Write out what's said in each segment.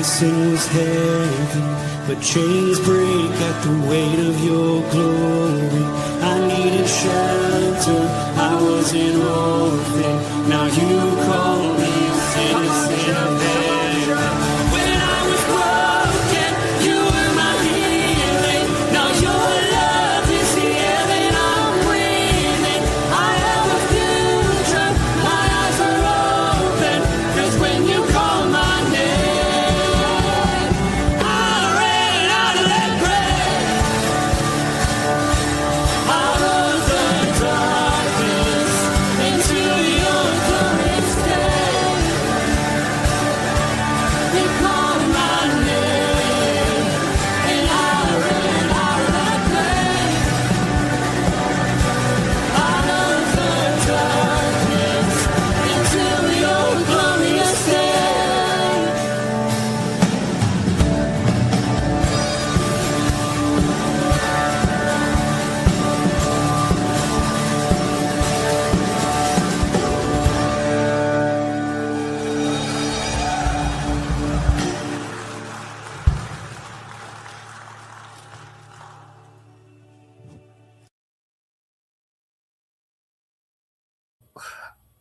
Sin was heavy, but chains break at the weight of your glory. I needed shelter, I was an orphan. Now you call me citizen of heaven. When I was broken, you were my healing. Now your love is the air that I'm breathing. I have a future, my eyes are open, 'cause when you call my name,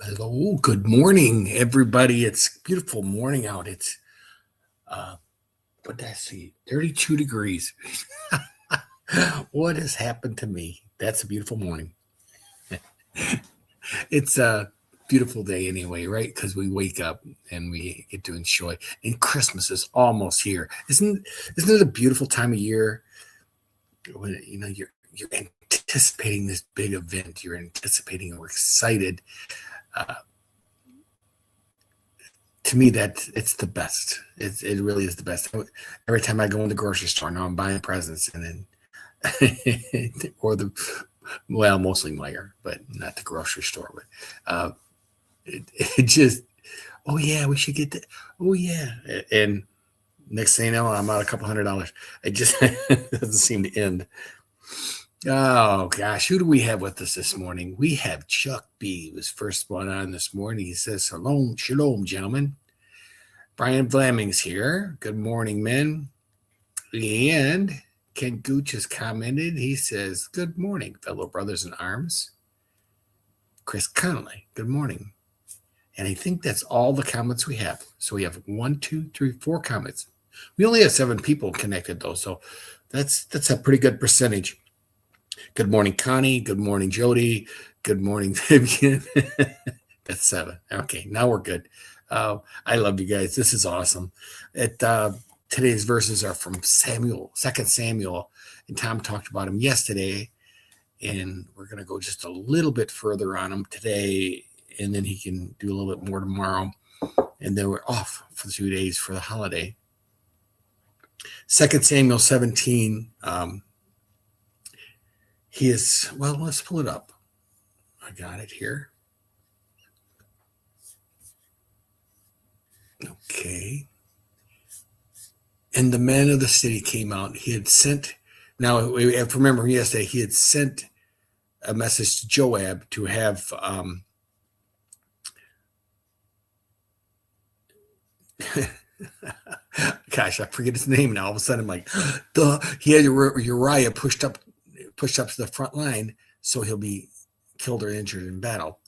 Hello, good morning, everybody. It's a beautiful morning out. It's what did I see? 32 degrees. What has happened to me? That's a beautiful morning. It's a beautiful day anyway, right? Because we wake up and we get to enjoy. And Christmas is almost here. Isn't it a beautiful time of year when you're anticipating this big event? You're anticipating or excited. Uh, to me, that it's the best. It really is the best. Every time I go in the grocery store, now I'm buying presents, and then or the well, mostly Meyer, but not the grocery store. But it just, oh yeah, we should get that. Oh yeah, and next thing you know, I'm out a couple $100. It just doesn't seem to end. Oh gosh, who do we have with us this morning? We have Chuck B. Was first one on this morning. He says, shalom, gentlemen. Brian Fleming's here. Good morning, men. And Ken Gooch has commented. He says, good morning, fellow brothers in arms. Chris Connolly, good morning. And I think that's all the comments we have. So we have 1, 2, 3, 4 comments. We only have 7 people connected, though, so that's a pretty good percentage. Good morning, Connie. Good morning, Jody. Good morning, Vivian. That's 7. Okay, now we're good. I love you guys. This is awesome. Today's verses are from 2 Samuel, and Tom talked about them yesterday, and we're going to go just a little bit further on them today, and then he can do a little bit more tomorrow, and then we're off for 2 days for the holiday. 2 Samuel 17, he is, well, let's pull it up. I got it here. Okay. And the men of the city came out. He had sent, now we have to remember yesterday, he had sent a message to Joab to have, gosh, I forget his name now. All of a sudden I'm like, he had Uriah pushed up to the front line so he'll be killed or injured in battle.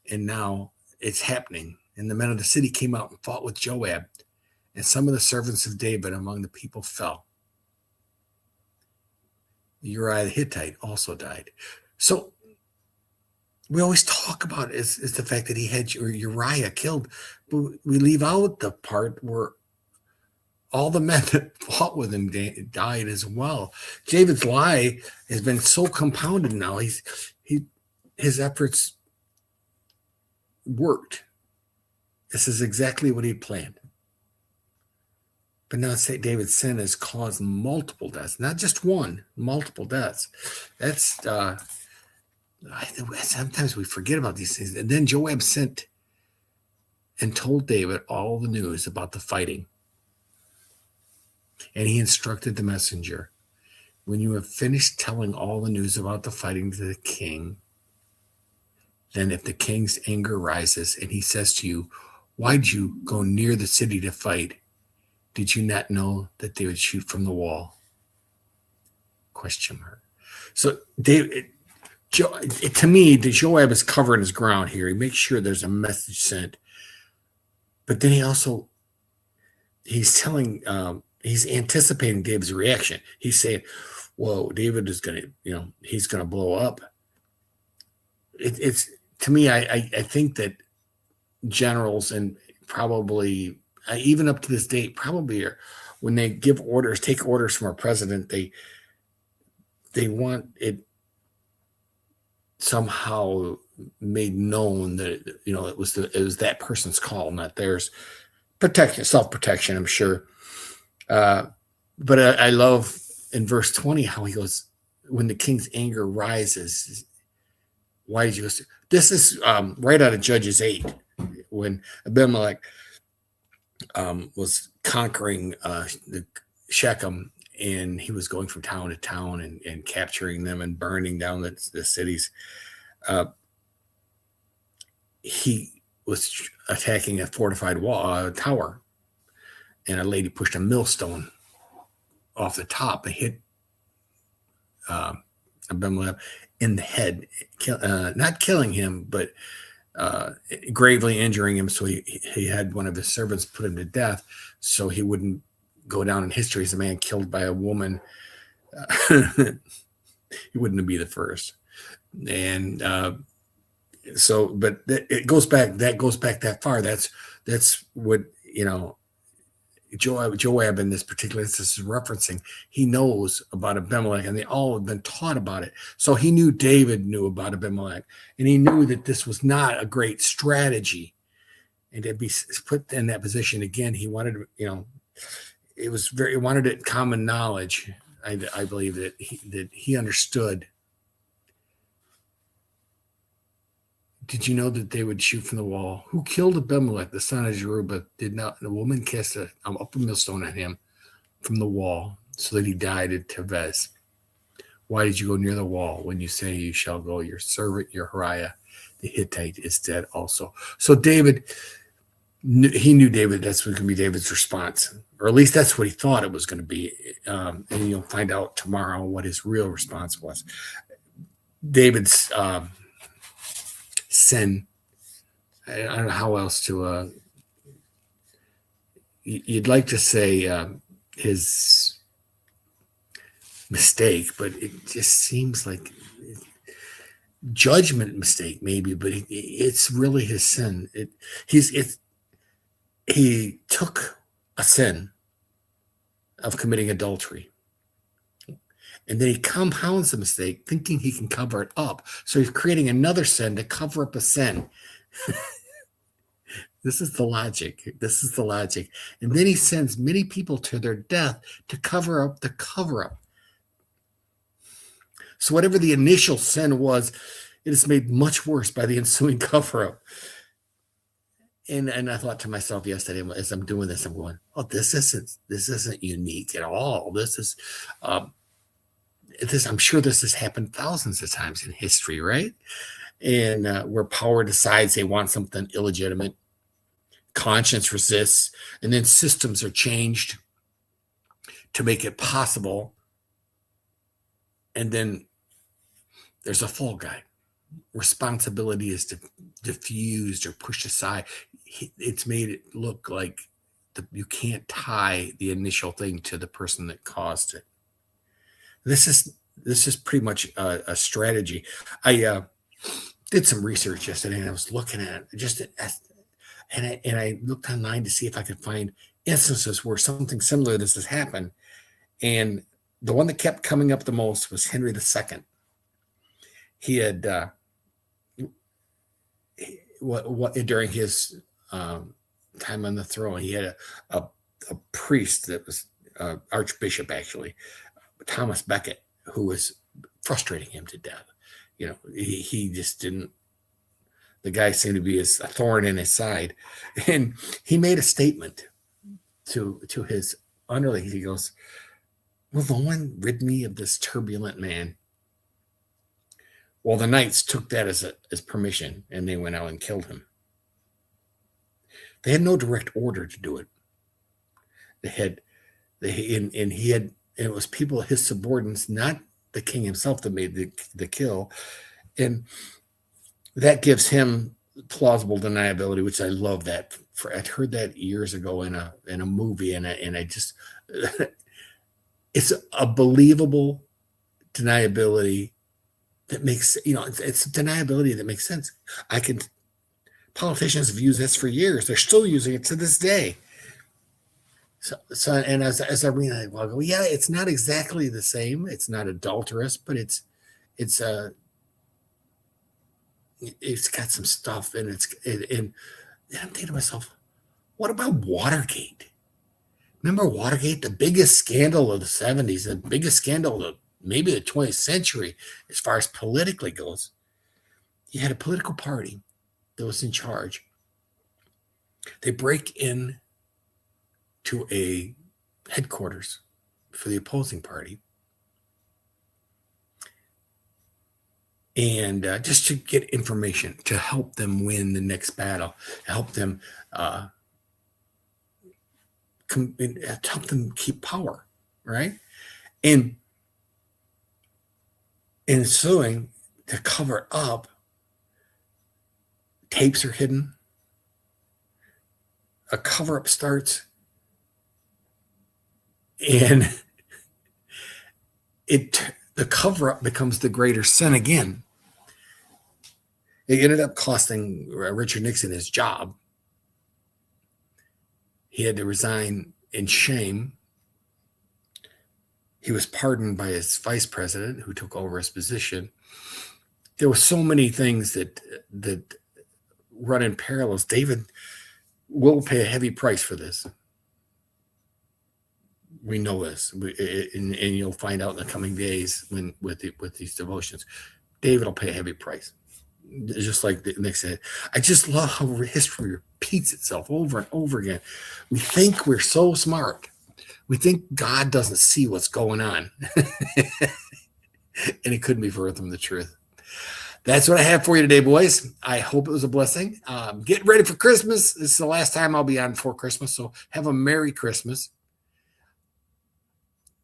And now it's happening. And the men of the city came out and fought with Joab. And some of the servants of David among the people fell. Uriah the Hittite also died. So we always talk about is the fact that he had Uriah killed. But we leave out the part where all the men that fought with him died as well. David's lie has been so compounded now. His efforts worked. This is exactly what he planned. But now David's sin has caused multiple deaths, not just one, multiple deaths. That's sometimes we forget about these things. And then Joab sent and told David all the news about the fighting. And he instructed the messenger, when you have finished telling all the news about the fighting to the king, then if the king's anger rises and he says to you, why did you go near the city to fight? Did you not know that they would shoot from the wall? Question mark. So David, to me, the Joab is covering his ground here. He makes sure there's a message sent. But then he's telling, he's anticipating David's reaction. He's saying, whoa, David is going to, he's going to blow up. It's to me, I think that generals and probably even up to this date, probably when they give orders, take orders from our president, they want it somehow made known that it was that person's call, not theirs. Protection, self-protection, I'm sure. But I love in verse 20 how he goes, when the king's anger rises, why did you go? This is right out of Judges 8, when Abimelech was conquering the Shechem, and he was going from town to town and capturing them and burning down the cities. He was attacking a fortified tower, and a lady pushed a millstone off the top and hit Abimelech in the head, not killing him, but gravely injuring him. So he had one of his servants put him to death so he wouldn't go down in history as a man killed by a woman. He wouldn't be the first. And so, but it goes back. That goes back that far. That's what Joab in this particular instance is referencing. He knows about Abimelech, and they all have been taught about it. So he knew David knew about Abimelech, and he knew that this was not a great strategy. And to be put in that position again, he wanted, it was he wanted it common knowledge. I believe that he understood. Did you know that they would shoot from the wall? Who killed Abimelech, the son of Jerubbaal? Did not the woman cast an upper millstone at him from the wall, so that he died at Tevez? Why did you go near the wall? When you say you shall go, your servant, your Uriah, the Hittite, is dead also. So David, he knew David. That's what going to be David's response, or at least that's what he thought it was going to be. And you'll find out tomorrow what his real response was. David's sin. I don't know how else to. You'd like to say his mistake, but it just seems like judgment mistake, maybe. But it's really his sin. He took a sin of committing adultery, and then he compounds the mistake, thinking he can cover it up. So he's creating another sin to cover up a sin. This is the logic. And then he sends many people to their death to cover up the cover-up. So whatever the initial sin was, it is made much worse by the ensuing cover-up. And I thought to myself yesterday, as I'm doing this, I'm going, "Oh, this isn't unique at all. This is, I'm sure this has happened thousands of times in history, right? And where power decides they want something illegitimate, conscience resists, and then systems are changed to make it possible. And then there's a fall guy. Responsibility is diffused or pushed aside. It's made it look like you can't tie the initial thing to the person that caused it. This is pretty much a strategy. I did some research yesterday, and I was looking at and I looked online to see if I could find instances where something similar to this has happened. And the one that kept coming up the most was Henry II. He had during his time on the throne, he had a priest that was archbishop, actually, Thomas Becket, who was frustrating him to death. He just didn't. The guy seemed to be a thorn in his side, and he made a statement to his underlings. He goes, "Will no one rid me of this turbulent man?" Well, the knights took that as permission, and they went out and killed him. They had no direct order to do it. It was people, his subordinates, not the king himself, that made the kill, and that gives him plausible deniability, which I love. That I'd heard that years ago in a movie, and I just it's a believable deniability that makes, it's deniability that makes sense. Politicians have used this for years. They're still using it to this day. So and as I read it, I'll go, yeah, it's not exactly the same. It's not adulterous, but it's got some stuff, and and I'm thinking to myself, what about Watergate? Remember Watergate, the biggest scandal of the 70s, the biggest scandal of maybe the 20th century, as far as politically goes. You had a political party that was in charge. They break in to a headquarters for the opposing party, and just to get information to help them win the next battle, help them help them keep power, right? And in suing to cover up, tapes are hidden. A cover-up starts. And the cover-up becomes the greater sin again. It ended up costing Richard Nixon his job. He had to resign in shame. He was pardoned by his vice president, who took over his position. There were so many things that run in parallels. David will pay a heavy price for this. We know this, and you'll find out in the coming days with these devotions. David will pay a heavy price. Just like Nick said, I just love how history repeats itself over and over again. We think we're so smart. We think God doesn't see what's going on. And it couldn't be further from the truth. That's what I have for you today, boys. I hope it was a blessing. Get ready for Christmas. This is the last time I'll be on before Christmas, so have a Merry Christmas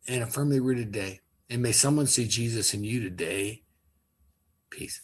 and a firmly rooted day. And may someone see Jesus in you today. Peace.